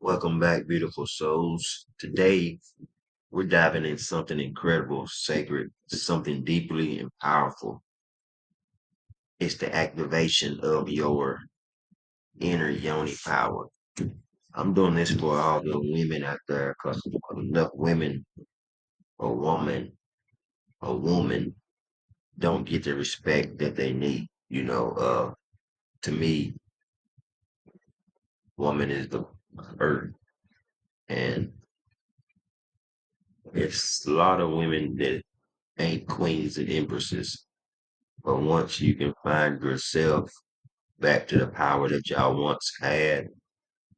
Welcome back, beautiful souls. Today, we're diving in something incredible, sacred, something deeply and powerful. It's the activation of your inner Yoni power. I'm doing this for all the women out there because enough women or woman don't get the respect that they need. To me, woman is the earth, and it's a lot of women that ain't queens and empresses. But once you can find yourself back to the power that y'all once had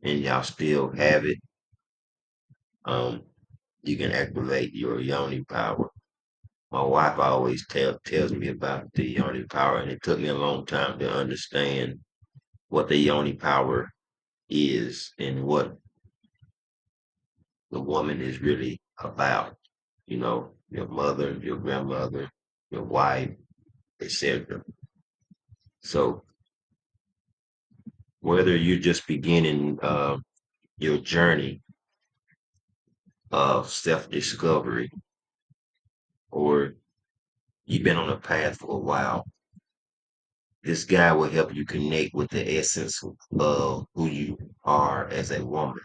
and y'all still have it, um, you can activate your Yoni power. My wife always tells me about the Yoni power, and it took me a long time to understand what the Yoni power is and what the woman is really about. Your mother, your grandmother, your wife, etc. So whether you're just beginning your journey of self-discovery or you've been on a path for a while, this guy will help you connect with the essence of who you are as a woman.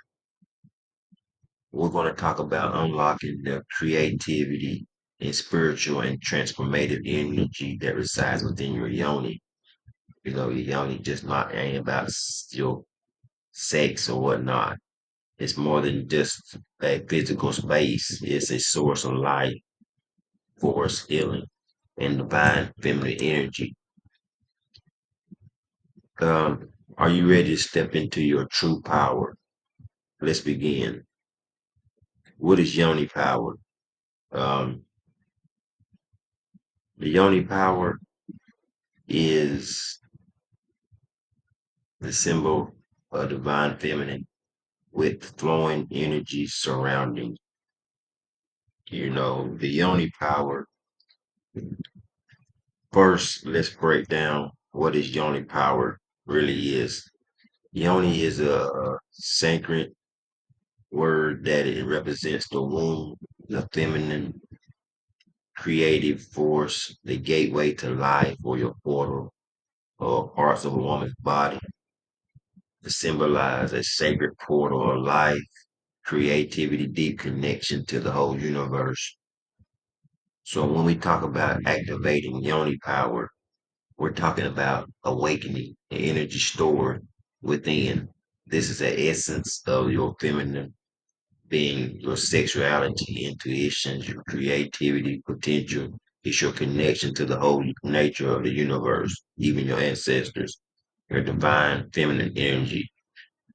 We're going to talk about unlocking the creativity and spiritual and transformative energy that resides within your yoni. Your yoni just not ain't about your sex or whatnot. It's more than just a physical space. It's a source of life, force, healing, and divine feminine energy. Are you ready to step into your true power? Let's begin. What is yoni power? Um, the yoni power is the symbol of divine feminine with flowing energy surrounding. The yoni power. First, let's break down what is yoni power really is. Yoni is a sacred word that it represents the womb, the feminine creative force, the gateway to life or your portal or parts of a woman's body to symbolize a sacred portal of life, creativity, deep connection to the whole universe. So when we talk about activating yoni power, we're talking about awakening the energy stored within. This is the essence of your feminine being, your sexuality, intuition, your creativity, potential. It's your connection to the whole nature of the universe, even your ancestors. Your divine feminine energy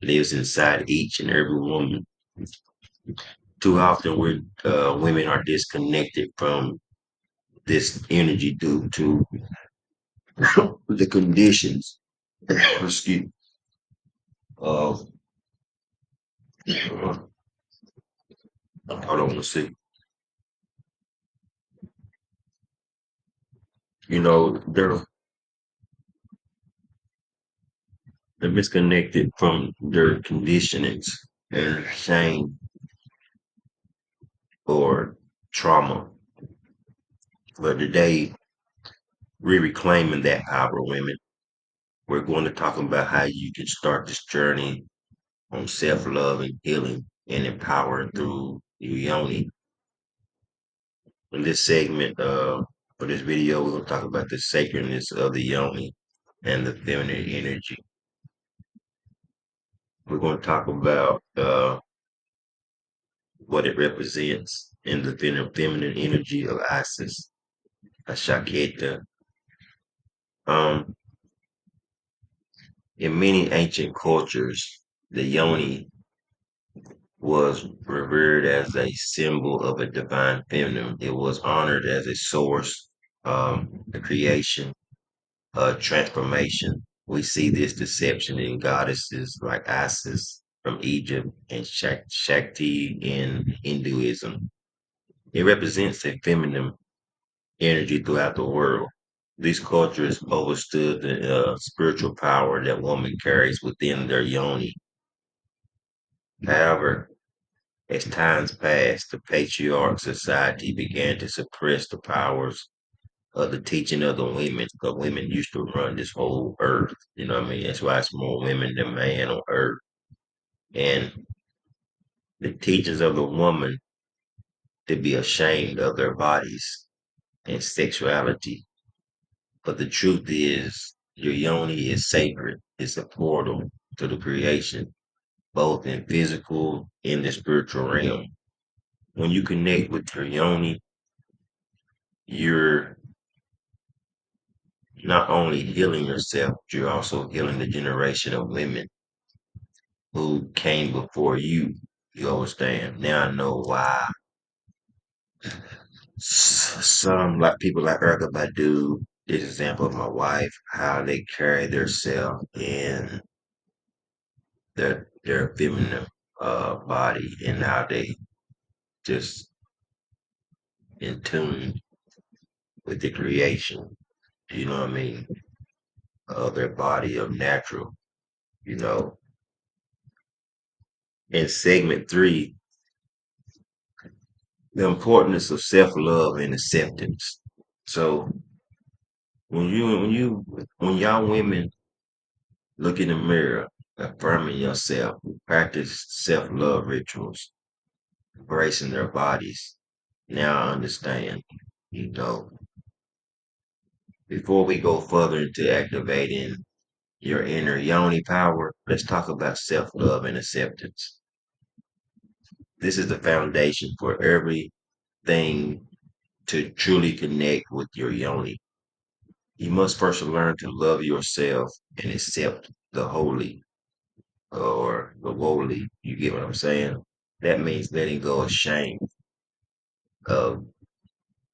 lives inside each and every woman. Too often, women are disconnected from this energy due to the conditions, excuse, of, hold on, let's see. They're disconnected from their conditionings and shame or trauma. But today, we're reclaiming that power, women. We're going to talk about how you can start this journey on self-love and healing and empowering through your yoni. In this segment for this video, we're going to talk about the sacredness of the yoni and the feminine energy. We're going to talk about what it represents in the feminine energy of Isis, Ashaketa. Um, in many ancient cultures, the yoni was revered as a symbol of a divine feminine. It was honored as a source, a creation, a transformation. We see this deception in goddesses like Isis from Egypt and Shakti in Hinduism. It represents a feminine energy throughout the world. These cultures understood the spiritual power that woman carries within their yoni. However, as times passed, the patriarch society began to suppress the powers of the teaching of the women, because women used to run this whole earth. You know what I mean? That's why it's more women than man on earth. And the teachings of the woman to be ashamed of their bodies and sexuality. But the truth is, your yoni is sacred. It's a portal to the creation, both in physical and the spiritual realm. When you connect with your yoni, you're not only healing yourself, you're also healing the generation of women who came before you. You understand? Now I know why some like people like Erica Badu, this example of my wife, how they carry themselves in their feminine body and how they just in tune with the creation, you know what I mean, of their body of natural, you know. In segment three, the importance of self-love and acceptance. So when y'all women look in the mirror, affirming yourself, practice self-love rituals, embracing their bodies. Now I understand, you know, before we go further into activating your inner yoni power, let's talk about self-love and acceptance. This is the foundation for everything to truly connect with your yoni. You must first learn to love yourself and accept the holy or the lowly. You get what I'm saying? That means letting go of shame, of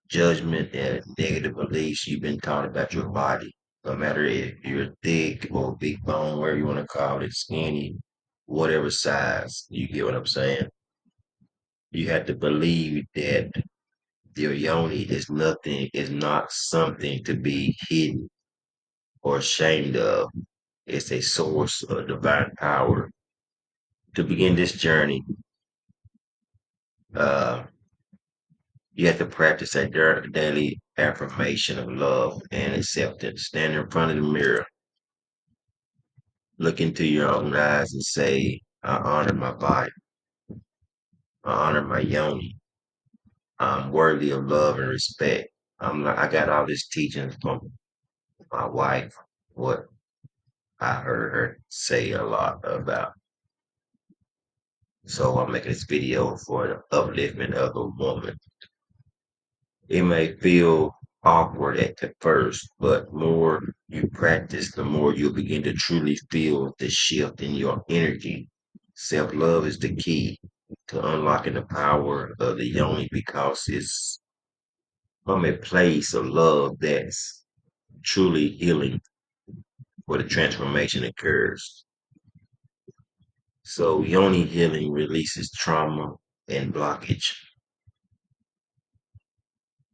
judgment, and negative beliefs you've been taught about your body. No matter if you're thick or big bone, whatever you want to call it, skinny, whatever size. You get what I'm saying? You have to believe that your yoni is not something to be hidden or ashamed of. It's a source of divine power. To begin this journey, uh, you have to practice a daily affirmation of love and acceptance. Stand in front of the mirror, look into your own eyes, and say, I honor my body. I honor my yoni. I'm worthy of love and respect. I got all this teaching from my wife, what I heard her say a lot about. So I'm making this video for the upliftment of the woman. It may feel awkward at the first, but more you practice, the more you'll begin to truly feel the shift in your energy. Self love is the key to unlocking the power of the yoni because it's from a place of love that's truly healing where the transformation occurs. So, yoni healing releases trauma and blockage.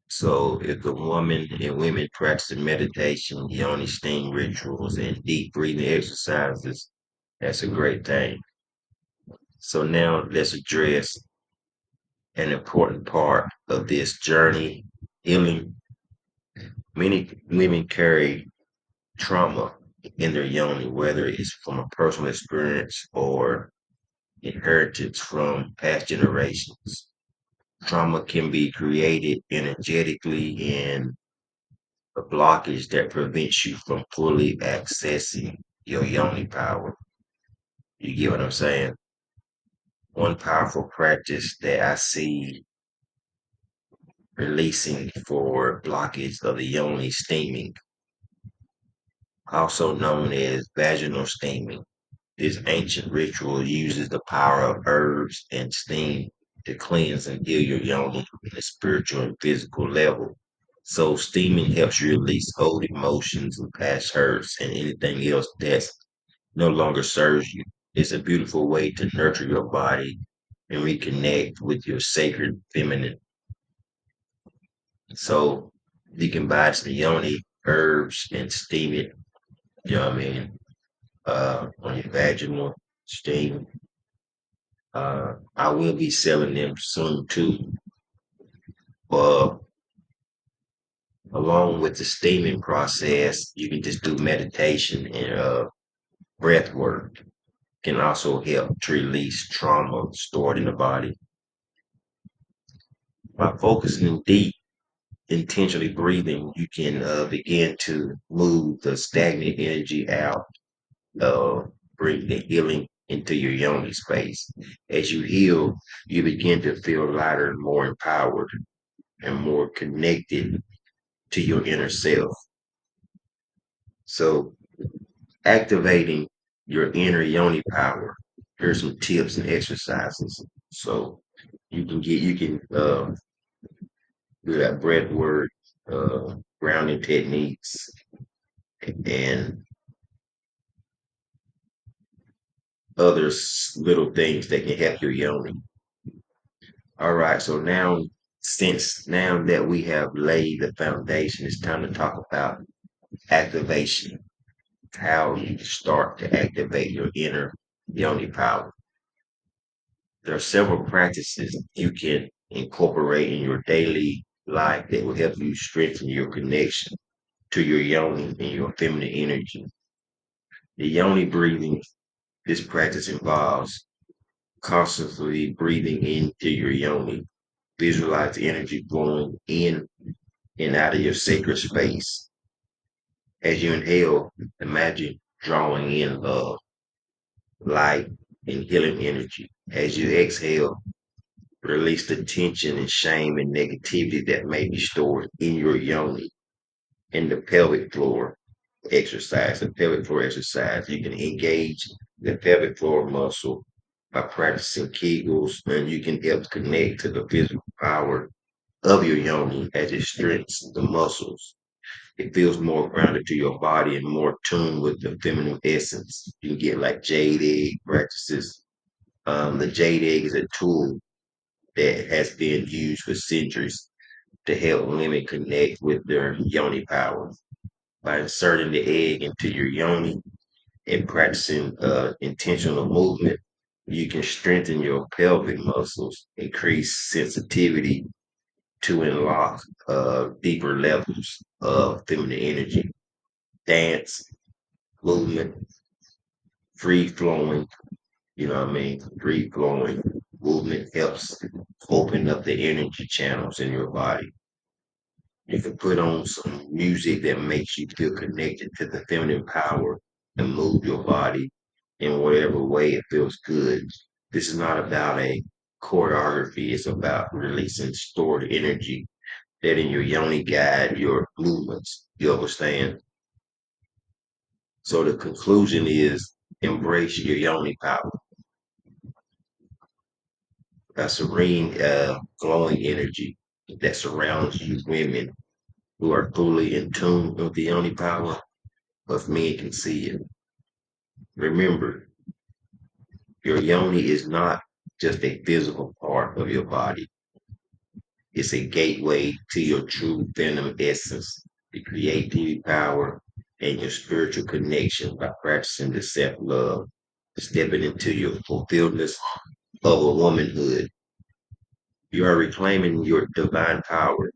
So if the woman and women practice meditation, yoni steam rituals, and deep breathing exercises, that's a great thing. So now let's address an important part of this journey, healing. Many women carry trauma in their yoni, whether it's from a personal experience or inheritance from past generations. Trauma can be created energetically and a blockage that prevents you from fully accessing your yoni power. You get what I'm saying? One powerful practice that I see releasing for blockage of the yoni steaming, also known as vaginal steaming. This ancient ritual uses the power of herbs and steam to cleanse and heal your yoni on a spiritual and physical level. So steaming helps you release old emotions and past hurts and anything else that's no longer serves you. It's a beautiful way to nurture your body and reconnect with your sacred feminine. So you can buy some yoni herbs and steam it, you know what I mean, on your vaginal steam. I will be selling them soon too. Uh, Along with the steaming process, you can just do meditation and breath work. Can also help to release trauma stored in the body. By focusing deep, intentionally breathing, you can begin to move the stagnant energy out, uh, bring the healing into your yoni space. As you heal, you begin to feel lighter, more empowered, and more connected to your inner self. So, activating your inner yoni power. Here's some tips and exercises. So, you can do that breath work, grounding techniques, and other little things that can help your yoni. All right, so now that we have laid the foundation, it's time to talk about activation, how you start to activate your inner yoni power. There are several practices you can incorporate in your daily life that will help you strengthen your connection to your yoni and your feminine energy. The yoni breathing, this practice involves consciously breathing into your yoni. Visualize the energy flowing in and out of your sacred space. As you inhale, imagine drawing in love, light, and healing energy. As you exhale, release the tension and shame and negativity that may be stored in your yoni. In the pelvic floor exercise, the pelvic floor exercise, you can engage the pelvic floor muscle by practicing Kegels, and you can help connect to the physical power of your yoni as it strengthens the muscles. It feels more grounded to your body and more tuned with the feminine essence. You can get like jade egg practices. The jade egg is a tool that has been used for centuries to help women connect with their yoni power. By inserting the egg into your yoni and practicing intentional movement, you can strengthen your pelvic muscles, increase sensitivity to unlock deeper levels of feminine energy. Dance, movement, free flowing, you know what I mean? Free flowing movement helps open up the energy channels in your body. You can put on some music that makes you feel connected to the feminine power and move your body in whatever way it feels good. This is not about a choreography, it's about releasing stored energy that in your yoni guide your movements. You understand? So the conclusion is embrace your yoni power, that serene, glowing energy that surrounds you women who are fully in tune with the yoni power, but men can see it. Remember, your yoni is not just a physical part of your body. It's a gateway to your true feminine essence, the creativity power, and your spiritual connection by practicing the self-love, stepping into your fulfillment of a womanhood. You are reclaiming your divine power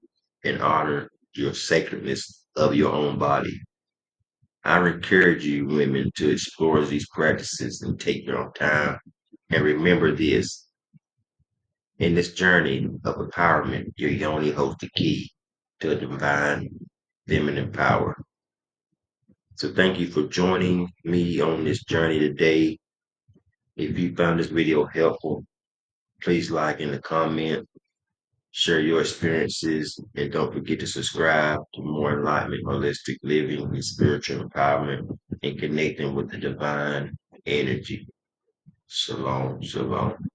and honor your sacredness of your own body. I encourage you, women, to explore these practices and take your own time. And remember this, in this journey of empowerment, your yoni holds the key to a divine feminine power. So thank you for joining me on this journey today. If you found this video helpful, please like and comment, share your experiences, and don't forget to subscribe to more enlightenment, holistic living, and spiritual empowerment, and connecting with the divine energy. Shalom, shalom.